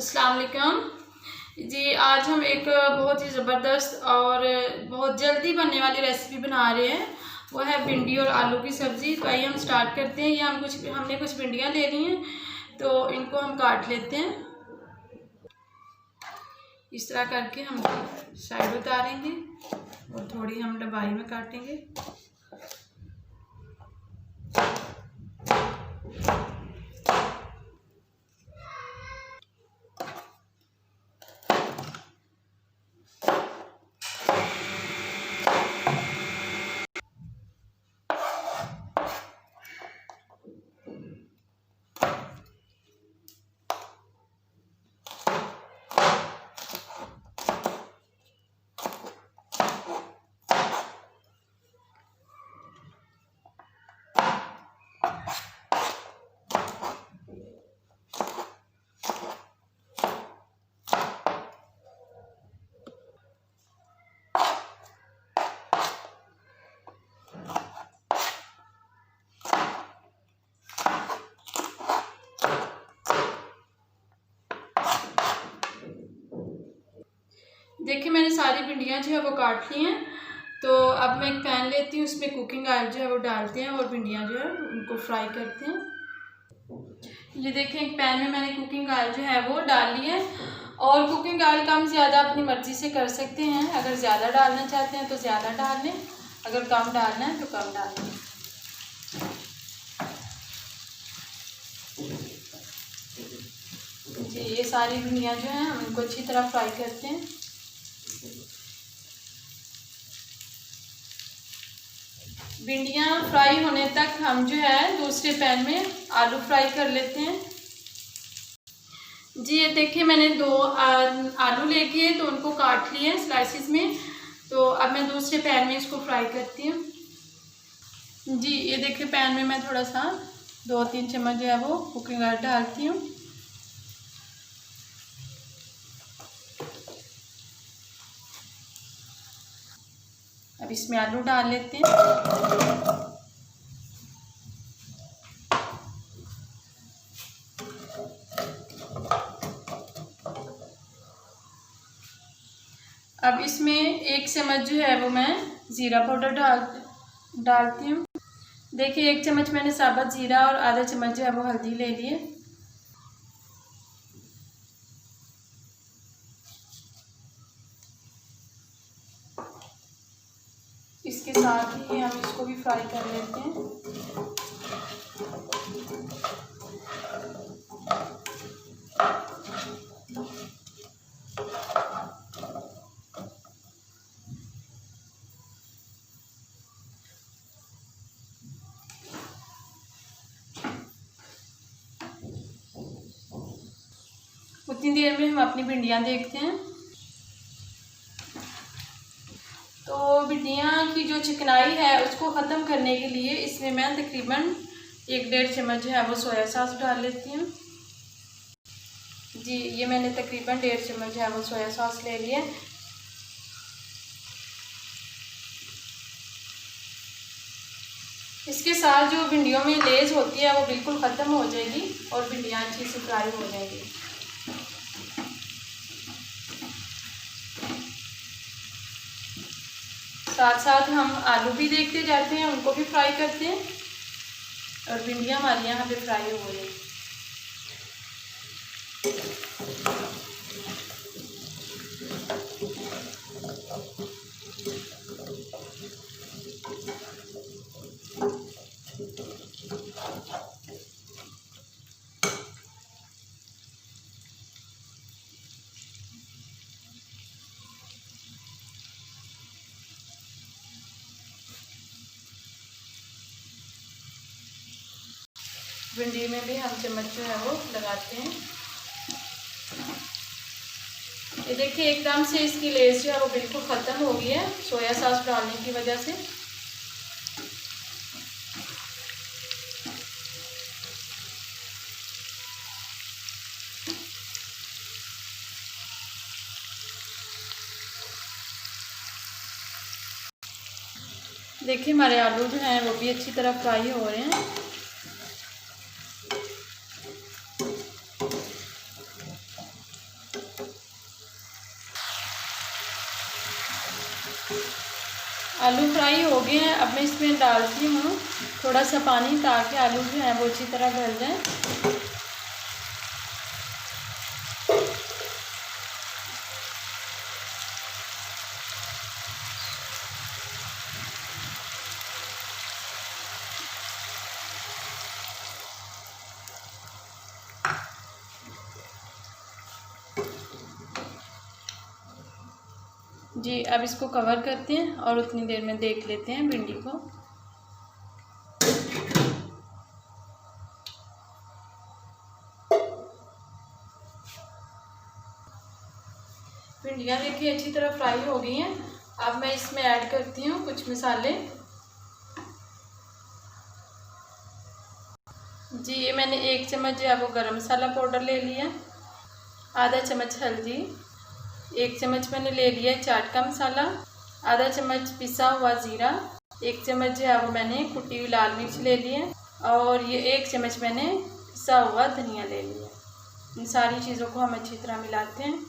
अस्सलाम वालेकुम जी। आज हम एक बहुत ही ज़बरदस्त और बहुत जल्दी बनने वाली रेसिपी बना रहे हैं। वो है भिंडी और आलू की सब्ज़ी। तो आइए हम स्टार्ट करते हैं। ये हमने कुछ भिंडियाँ ले ली हैं, तो इनको हम काट लेते हैं। इस तरह करके हम साइड उतारेंगे और थोड़ी हम लंबाई में काटेंगे। देखिए मैंने सारी भिंडियाँ जो है वो काट ली हैं। तो अब मैं एक पैन लेती हूँ, उसमें कुकिंग ऑयल जो है वो डालते हैं और भिंडियाँ जो है उनको फ्राई करते हैं। ये देखिए एक पैन में मैंने कुकिंग ऑयल जो है वो डाल ली है। और कुकिंग ऑयल कम ज़्यादा अपनी मर्ज़ी से कर सकते हैं। अगर ज़्यादा डालना चाहते हैं तो ज़्यादा डाल लें, अगर कम डालना है तो कम डाल लें। जी ये सारी भिंडियाँ जो हैं हम उनको अच्छी तरह फ्राई करते हैं। भिंडियाँ फ्राई होने तक हम जो है दूसरे पैन में आलू फ्राई कर लेते हैं। जी ये देखिए मैंने दो आलू लेके तो उनको काट लिए स्लाइसिस में। तो अब मैं दूसरे पैन में इसको फ्राई करती हूँ। जी ये देखिए पैन में मैं थोड़ा सा 2-3 चम्मच जो है वो कुकिंग ऑयल डालती हूँ। अब इसमें आलू डाल लेते हैं। अब इसमें 1 चम्मच जो है वो मैं ज़ीरा पाउडर डालती हूँ। देखिए 1 चम्मच मैंने साबुत ज़ीरा और आधा चम्मच जो है वो हल्दी ले लिए। इसके साथ ही हम इसको भी फ्राई कर लेते हैं। उतनी देर में हम अपनी भिंडियाँ देखते हैं। तो भिंडियाँ की जो चिकनाई है उसको ख़त्म करने के लिए इसमें मैं तकरीबन 1-1.5 चम्मच जो है वो सोया सॉस डाल लेती हूँ। जी ये मैंने तकरीबन 1.5 चम्मच जो है वो सोया सॉस ले लिया। इसके साथ जो भिंडियों में लेज होती है वो बिल्कुल ख़त्म हो जाएगी और भिंडियाँ अच्छी से फ्राई हो जाएगी। साथ साथ हम आलू भी देखते जाते हैं, उनको भी फ्राई करते हैं और भिंडियाँ हमारी यहाँ पे फ्राई हो गई। भिंडी में भी हम चम्मच जो है वो लगाते हैं। ये देखिए एकदम से इसकी लेस जो है वो बिल्कुल ख़त्म हो गई है सोया सॉस डालने की वजह से। देखिए हमारे आलू जो हैं वो भी अच्छी तरह फ्राई हो रहे हैं। आलू फ्राई हो गए हैं। अब मैं इसमें डालती हूँ थोड़ा सा पानी ताकि आलू जो है वो अच्छी तरह गल जाए। जी, अब इसको कवर करते हैं और उतनी देर में देख लेते हैं भिंडी को। भिंडियाँ देखिए अच्छी तरह फ्राई हो गई हैं। अब मैं इसमें ऐड करती हूँ कुछ मसाले। जी, ये मैंने 1 चम्मच जो है वो गरम मसाला पाउडर ले लिया, आधा चम्मच हल्दी, 1 चम्मच मैंने ले लिया चाट का मसाला, आधा चम्मच पिसा हुआ ज़ीरा, 1 चम्मच जो है वो मैंने कुटी हुई लाल मिर्च ले ली है और ये 1 चम्मच मैंने पिसा हुआ धनिया ले लिया। इन सारी चीज़ों को हम अच्छी तरह मिलाते हैं।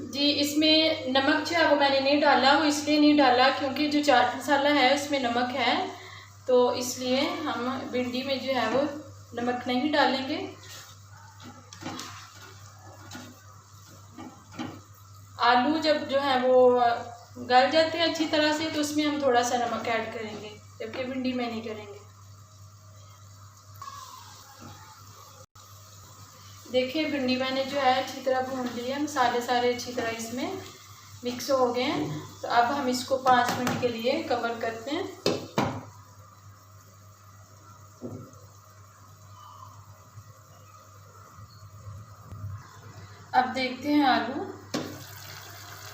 जी, इसमें नमक जो है वो मैंने नहीं डाला, वो इसलिए नहीं डाला क्योंकि जो चाट मसाला है उसमें नमक है, तो इसलिए हम भिंडी में जो है वो नमक नहीं डालेंगे। आलू जब जो है वो गल जाते हैं अच्छी तरह से तो उसमें हम थोड़ा सा नमक ऐड करेंगे, जबकि भिंडी में नहीं करेंगे। देखिए भिंडी मैंने जो है अच्छी तरह भून ली है, मसाले सारे अच्छी तरह इसमें मिक्स हो गए हैं। तो अब हम इसको 5 मिनट के लिए कवर करते हैं। अब देखते हैं आलू,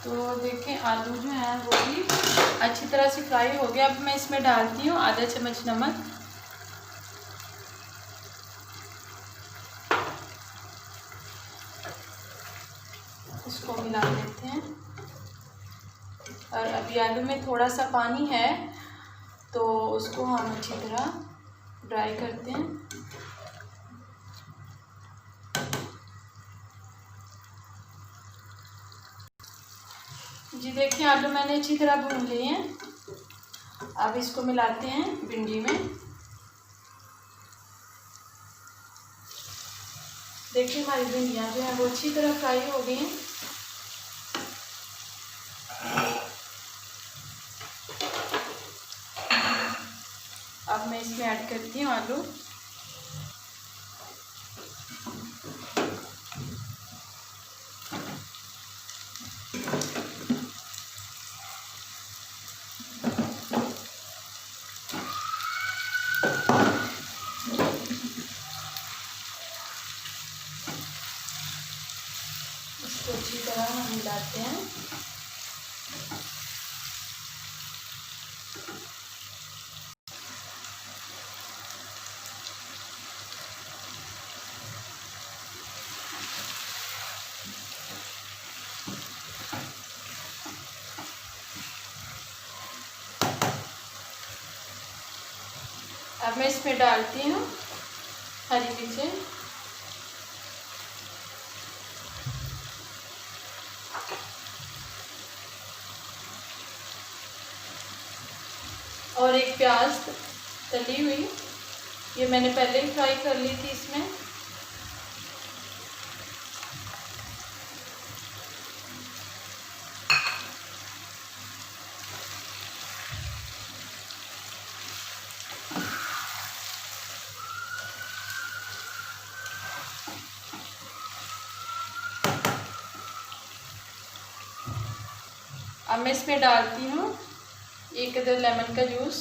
तो देखें आलू जो है वो भी अच्छी तरह से फ्राई हो गया। अब मैं इसमें डालती हूँ आधा चम्मच नमक, इसको मिला लेते हैं। और अभी आलू में थोड़ा सा पानी है तो उसको हम अच्छी तरह ड्राई करते हैं। जी देखिए आलू मैंने अच्छी तरह भून लिए हैं। अब इसको मिलाते हैं भिंडी में। देखिए हमारी भिंडियाँ जो है वो अच्छी तरह फ्राई हो गई हैं। अब मैं इसमें ऐड करती हूँ आलू। इसको अच्छी तरह हम मिलाते हैं। अब मैं इसमें डालती हूँ हरी मिर्चें, और एक प्याज तली हुई, ये मैंने पहले ही फ्राई कर ली थी इसमें। अब मैं इसमें डालती हूँ 1 अदर लेमन का जूस,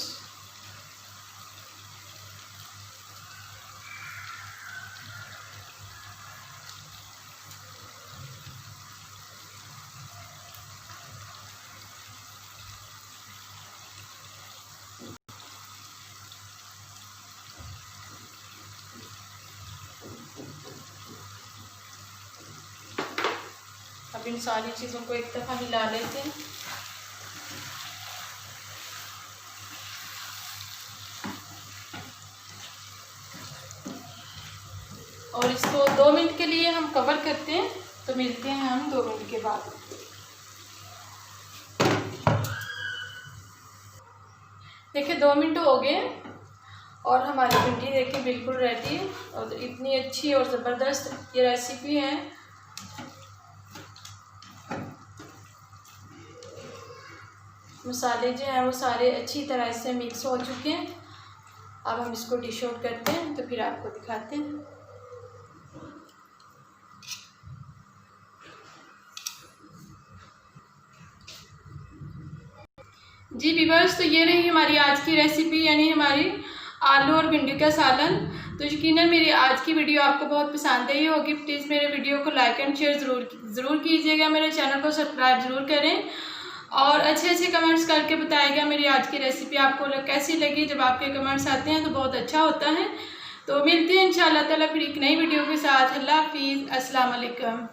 अब इन सारी चीज़ों को एक दफ़ा हिला लेते हैं। और इसको 2 मिनट के लिए हम कवर करते हैं, तो मिलते हैं हम 2 मिनट के बाद। देखिए 2 मिनट हो गए और हमारी भिंडी देखिए बिल्कुल रेडी है और इतनी अच्छी और ज़बरदस्त ये रेसिपी है। मसाले जो हैं वो सारे अच्छी तरह से मिक्स हो चुके हैं। अब हम इसको डिश आउट करते हैं तो फिर आपको दिखाते हैं। जी व्यूअर्स, तो ये रही हमारी आज की रेसिपी, यानी हमारी आलू और भिंडी का सालन। तो यकीनन मेरी आज की वीडियो आपको बहुत पसंद आई होगी। प्लीज़ मेरे वीडियो को लाइक एंड शेयर ज़रूर कीजिएगा। मेरे चैनल को सब्सक्राइब ज़रूर करें और अच्छे कमेंट्स करके बताइएगा मेरी आज की रेसिपी आपको कैसी लगी। जब आपके कमेंट्स आते हैं तो बहुत अच्छा होता है। तो मिलते हैं इंशाअल्लाह ताला फिर एक नई वीडियो के साथ। अल्लाह हाफिज़, अस्सलाम वालेकुम।